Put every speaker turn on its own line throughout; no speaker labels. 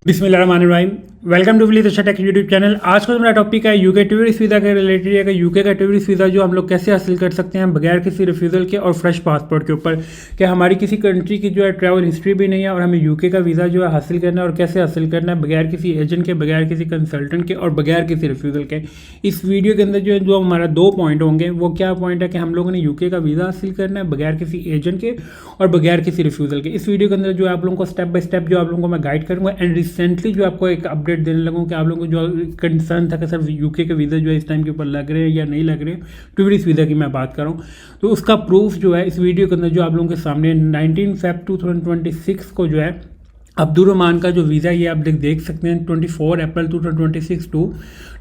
बिस्मिल्लाहिर्रहमानिर्रहीम। Welcome to Vilit tech YouTube channel. आज का मेरा टॉपिक है यूके टूरिस्ट वीज़ा के रिलेटेड है कि यूके का टूरिस्ट वीज़ा जो हम लोग कैसे हासिल कर सकते हैं बगैर किसी रिफ्यूज़ल के और फ्रेश पासपोर्ट के ऊपर। कि हमारी किसी कंट्री की जो है ट्रैवल हिस्ट्री भी नहीं है और हमें यूके का वीज़ा जो है हासिल करना है और कैसे हासिल करना है बगैर किसी एजेंट के, बगैर किसी कंसल्टेंट के और बगैर किसी रिफ्यूज़ल के। इस वीडियो के अंदर जो हमारा 2 पॉइंट होंगे वो क्या पॉइंट है कि हम लोगों ने यूके का वीज़ा हासिल करना है बगैर किसी एजेंट के और बगैर किसी रिफ्यूज़ल के। इस वीडियो के अंदर जो आप लोगों को स्टेप बाय स्टेप जो आप लोगों को मैं गाइड करूँगा एंड रिसेंटली जो आपको एक अपडेट देने लगूँ कि आप लोगों को जो कंसर्न था कि सर यूके के वीज़ा जो है इस टाइम के ऊपर लग रहे हैं या नहीं लग रहे हैं, टूरिस्ट वीज़ा की मैं बात कर रहा हूँ, तो उसका प्रूफ जो है इस वीडियो के अंदर जो आप लोगों के सामने 19 फेब 2026 को जो है अब्दुर्रहमान का जो वीज़ा ये आप देख सकते हैं 24 अप्रैल 2026 टू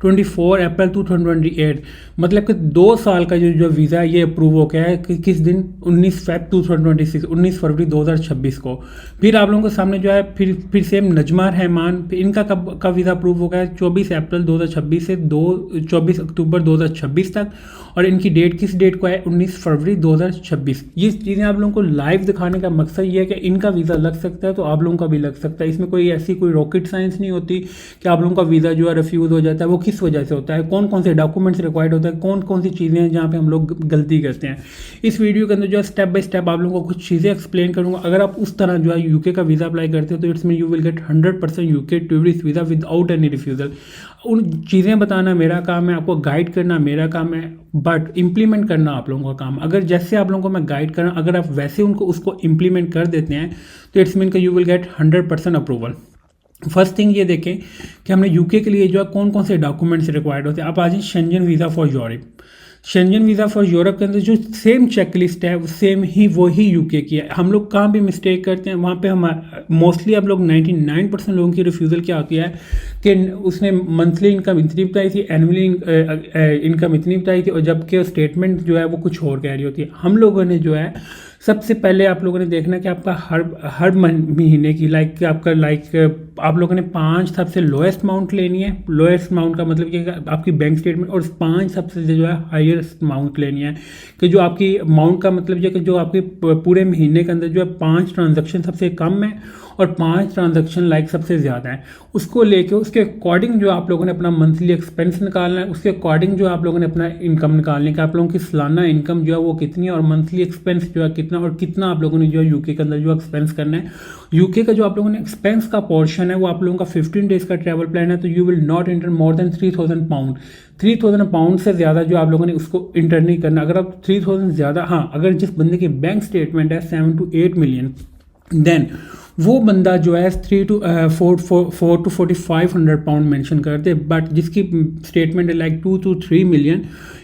24 अप्रैल 2028, मतलब कि 2 साल का जो वीज़ा ये अप्रूव हो गया है कि किस दिन 19 फेब 2026 19 फरवरी 2026 को। फिर आप लोगों के सामने जो है फिर सेम नजमा रहमान, इनका कब का वीज़ा अप्रूव हो गया है 24 अप्रैल 2026 से 24 अक्टूबर 2026 तक, और इनकी डेट किस डेट को है 19 फरवरी 2026। ये चीज़ें आप लोगों को लाइव दिखाने का मकसद ये है कि इनका वीज़ा लग सकता है तो आप लोगों का भी लग सकता है। इसमें कोई रॉकेट साइंस नहीं होती कि आप लोगों का वीज़ा जो है रिफ्यूज़ हो जाता है। वो किस वजह से होता है, कौन कौन से डॉक्यूमेंट्स रिक्वायर्ड होता है, कौन कौन सी चीज़ें हैं जहाँ पे हम लोग गलती करते हैं। इस वीडियो के अंदर जो है स्टेप बाय स्टेप आप लोगों को कुछ चीज़ें एक्सप्लेन करूँगा। अगर आप उस तरह जो है यूके का वीज़ा अप्लाई करते हो तो it's mean you will get 100% UK tourist visa without any refusal. उन चीज़ें बताना मेरा काम है, आपको गाइड करना मेरा काम है, बट इम्प्लीमेंट करना आप लोगों का काम। अगर जैसे आप लोगों को मैं गाइड कर रहा हूँ अगर आप वैसे उसको इम्प्लीमेंट कर देते हैं तो इट्स मीन का you will get 100% approval. First thing ये देखें कि हमने यूके के लिए जो है कौन कौन से डॉक्यूमेंट्स रिक्वायर्ड होते हैं। आप आ जाए Shenzhen visa for Europe. Shenzhen visa for Europe के अंदर जो सेम चेकलिस्ट है सेम ही वही यूके की है। हम लोग कहाँ भी मिस्टेक करते हैं वहाँ पे हम मोस्टली आप लोग 99% लोगों की रिफ्यूज़ल क्या होती है कि उसने मंथली इनकम इतनी बताई थी, एनुअली इनकम इतनी बताई थी, और जबकि स्टेटमेंट जो है वो कुछ और कह रही होती है। हम लोगों ने जो है सबसे पहले आप लोगों ने देखना कि आपका हर महीने की आप लोगों ने 5 सबसे लोएस्ट अमाउंट लेनी है। लोएस्ट अमाउंट का मतलब कि आपकी बैंक स्टेटमेंट, और 5 सबसे जो है हाईएस्ट अमाउंट लेनी है कि जो आपकी अमाउंट का मतलब ये कि जो आपके पूरे महीने के अंदर जो है 5 ट्रांजैक्शन सबसे कम है और 5 ट्रांजैक्शन सबसे ज़्यादा है, उसको लेके उसके अकॉर्डिंग जो आप लोगों ने अपना मंथली एक्सपेंस निकालना है, उसके अकॉर्डिंग जो आप लोगों ने अपना इनकम निकालने का, आप लोगों की सालाना इनकम जो है वो कितनी है और मंथली एक्सपेंस जो है कितना, और कितना आप लोगों ने जो है यूके के अंदर जो एक्सपेंस करना है। यूके का जो आप लोगों ने एक्सपेंस का पोर्शन है वो आप लोगों का 15 डेज का ट्रैवल प्लान है, तो you will not inter more than 3000 pound. 3000 pound से ज़्यादा जो आप लोगों ने उसको इंटर नहीं करना। अगर आप 3000 ज़्यादा, हाँ, अगर जिस बंदे की बैंक स्टेटमेंट है 7 to 8 मिलियन, देन वो बंदा जो है 4 to 4500 पाउंड मेंशन कर दे, बट जिसकी स्टेटमेंट है 2 to 3 मिलियन,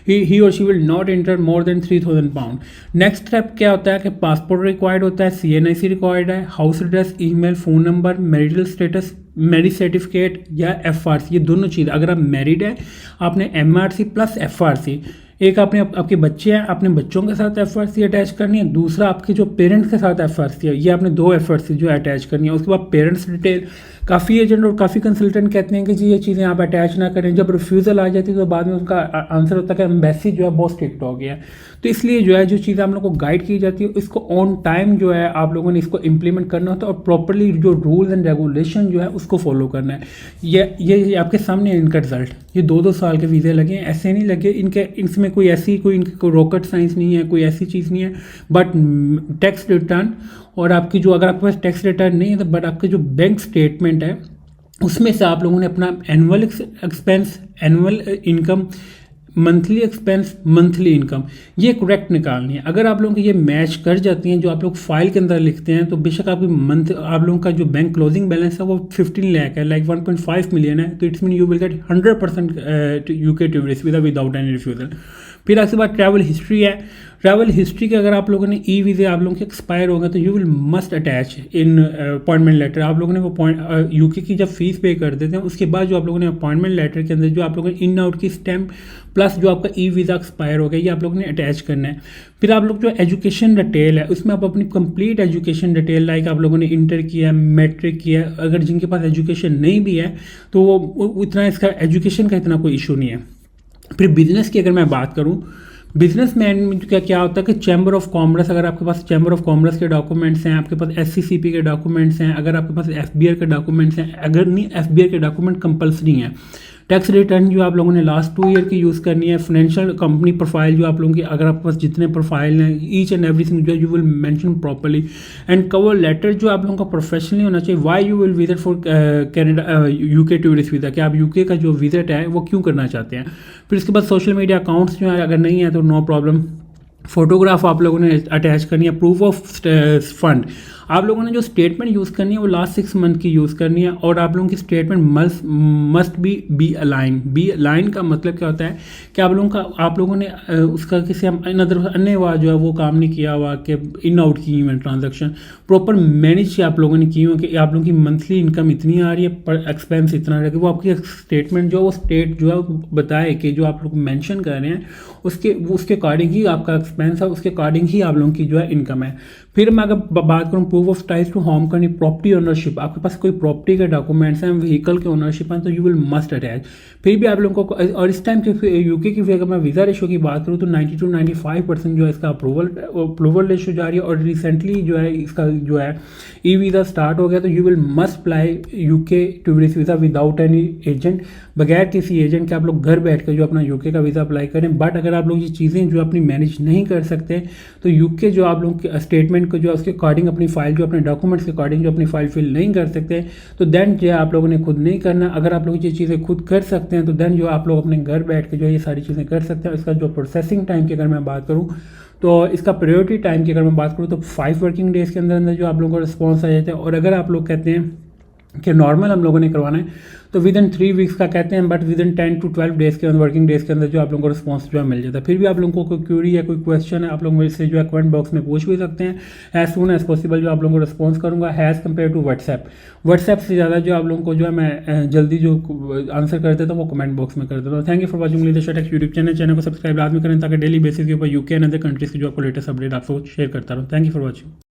ही और she will not enter more than 3000 pound. Next step क्या होता है कि पासपोर्ट रिक्वायर्ड होता है, CNIC रिक्वायर्ड है, house address, email, phone number, marital status, marriage certificate या FRC, ये दोनों चीज़। अगर आप मैरिड है आपने MRC प्लस FRC, एक आपके बच्चे हैं आपने बच्चों के साथ FRC अटैच करनी है, दूसरा आपके जो पेरेंट्स के साथ FRC है, ये आपने 2 FRC जो अटैच करनी है। उसके बाद पेरेंट्स डिटेल। काफ़ी एजेंट और काफ़ी कंसल्टेंट कहते हैं कि जी ये चीज़ें आप अटैच ना करें, जब रिफ्यूज़ल आ जाती है तो बाद में उसका आंसर होता है कि एम्बेसी जो है बहुत स्ट्रिक्ट हो गया है। तो इसलिए जो है जो चीज़ें आप लोगों को गाइड की जाती है इसको ऑन टाइम जो है आप लोगों ने इसको इम्प्लीमेंट करना होता है और प्रॉपरली जो रूल्स एंड रेगुलेशन जो है उसको फॉलो करना है। ये आपके सामने इनका रिजल्ट, ये 2-2 साल के वीज़े लगे हैं, ऐसे नहीं लगे। इसमें कोई रॉकेट साइंस नहीं है, कोई ऐसी चीज़ नहीं है, बट टैक्स रिटर्न और आपकी जो, अगर आपके पास टैक्स रिटर्न नहीं है तो बट आपके जो बैंक स्टेटमेंट है उसमें से आप लोगों ने अपना annual expense, annual income, monthly expense, monthly income, ये करेक्ट निकालनी है। अगर आप लोगों को ये मैच कर जाती हैं जो आप लोग फाइल के अंदर लिखते हैं तो बेशक आपकी आप लोगों का जो बैंक क्लोजिंग बैलेंस है वो 15 लाख है, 1.5 मिलियन है, तो it's mean you will get 100% UK tourist visa without any refusal. फिर उसके बाद ट्रैवल हिस्ट्री है। ट्रैवल हिस्ट्री के अगर आप लोगों ने वीज़े आप लोगों के एक्सपायर हो गए तो you will must attach in appointment letter. आप लोगों ने वो यूके की जब फीस पे कर देते हैं उसके बाद जो आप लोगों ने अपॉइंटमेंट लेटर के अंदर जो आप लोगों ने इन आउट की स्टैम्प प्लस जो आपका वीज़ा एक्सपायर हो गया ये आप लोगों ने अटैच करना है। फिर आप लोग जो एजुकेशन डिटेल है उसमें आप अपनी कंप्लीट एजुकेशन डिटेल आप लोगों ने इंटर किया, मैट्रिक किया, अगर जिनके पास एजुकेशन नहीं भी है तो वो इतना इसका एजुकेशन का इतना कोई इशू नहीं है। फिर बिजनेस की अगर मैं बात करूँ, बिजनेसमैन में क्या क्या होता है कि चैम्बर ऑफ कॉमर्स, अगर आपके पास चैम्बर ऑफ कॉमर्स के डॉक्यूमेंट्स हैं, आपके पास SCCP के डॉक्यूमेंट्स हैं, अगर आपके पास FBR के डॉक्यूमेंट्स हैं, अगर नहीं FBR के डॉक्यूमेंट कंपलसरी हैं, टैक्स रिटर्न जो आप लोगों ने लास्ट 2 ईयर की यूज़ करनी है, फाइनेंशियल कंपनी प्रोफाइल जो आप लोगों की, अगर आपके पास जितने प्रोफाइल हैं ईच एंड एवरीथिंग जो you will mention properly, and cover letter जो आप लोगों का प्रोफेशनली होना चाहिए, why you will visit for Canada UK tourist visa, कि आप UK का जो विजिट है वो क्यों करना चाहते हैं। फिर इसके बाद सोशल मीडिया अकाउंट्स जो है अगर नहीं है तो नो प्रॉब्लम, फोटोग्राफ आप लोगों ने अटैच करनी है, प्रूफ ऑफ फंड, आप लोगों ने जो स्टेटमेंट यूज़ करनी है वो लास्ट 6 मंथ की यूज़ करनी है, और आप लोगों की statement must be align. Be align का मतलब क्या होता है कि आप लोगों ने उसका किसी अन्य जो है वो काम नहीं किया हुआ कि इन आउट की हुई ट्रांजेक्शन प्रॉपर मैनेज आप लोगों ने की हुई कि आप लोगों की मंथली इनकम इतनी आ रही है पर एक्सपेंस इतना आ रहा है, कि वो आपकी स्टेटमेंट जो है वो स्टेट जो है वो बताए कि जो आप लोग मेंशन कर रहे हैं उसके अकॉर्डिंग ही आपका एक्सपेंस है, उसके अकॉर्डिंग ही आप लोगों की जो है इनकम है। फिर मैं अगर बात करूँ proof of ties to home करनी, प्रॉपर्टी ओनरशिप, आपके पास कोई प्रॉपर्टी के डॉक्यूमेंट्स हैं, व्हीकल के ओनरशिप हैं, तो यू विल मस्ट अटैच। फिर भी आप लोगों को, और इस टाइम के UK की अगर मैं वीज़ा रेशो की बात करूँ तो 90 to 95% जो है इसका अप्रूवल रेशो जा रही है, और रिसेंटली जो है इसका जो है वीज़ा स्टार्ट हो गया, तो you will must apply UK tourist visa without any agent, बगैर किसी एजेंट के आप लोग घर बैठ कर जो अपना UK का वीज़ा अप्लाई करें। बट अगर आप लोग ये चीज़ें जो अपनी मैनेज नहीं कर सकते तो UK जो आप लोग स्टेटमेंट को जो उसके अकॉर्डिंग अपनी फाइल जो अपने डॉक्यूमेंट्स के अकॉर्डिंग जो अपनी फाइल फिल नहीं कर सकते, तो देन जो है आप लोगों ने खुद नहीं करना। अगर आप लोग ये चीज़ें खुद कर सकते हैं तो देन जो आप लोग अपने घर बैठ के जो ये सारी चीज़ें कर सकते हैं। इसका जो प्रोसेसिंग टाइम की अगर मैं बात करूँ तो इसका प्रायोरिटी टाइम की अगर मैं बात करूँ तो 5 वर्किंग डेज़ के अंदर जो आप लोगों को रिस्पॉन्स आ जाता है, और अगर आप लोग कहते हैं कि नॉर्मल हम लोगों ने करवाना है तो विद इन 3 वीक्स का कहते हैं, but with in 10 to 12 days के अंदर, वर्किंग डेज़ के अंदर जो आप लोगों को रिस्पॉन्स जो है मिल जाता है। फिर भी आप लोगों को कोई क्यूरी या कोई क्वेश्चन है आप लोग मेरे से जो है कमेंट बॉक्स में पूछ भी सकते हैं। एज सून एज पॉसिबल जो आप लोगों को रिस्पॉन्स करूँगा, एज़ कम्पेयर टू व्हाट्सएप से ज़्यादा जो आप लोगों को जो है मैं जल्दी जो आंसर कर देता हूँ वो कमेंट बॉक्स में कर देता हूँ। Thank you for watching leadership take YouTube channel को सब्सक्राइब लाजमी करें ताकि डेली बेसिस के ऊपर UK एंड अदर कंट्रीज की जो आपको लेटेस्ट अपडेट आपको शेयर करता रहूँ। Thank you for watching.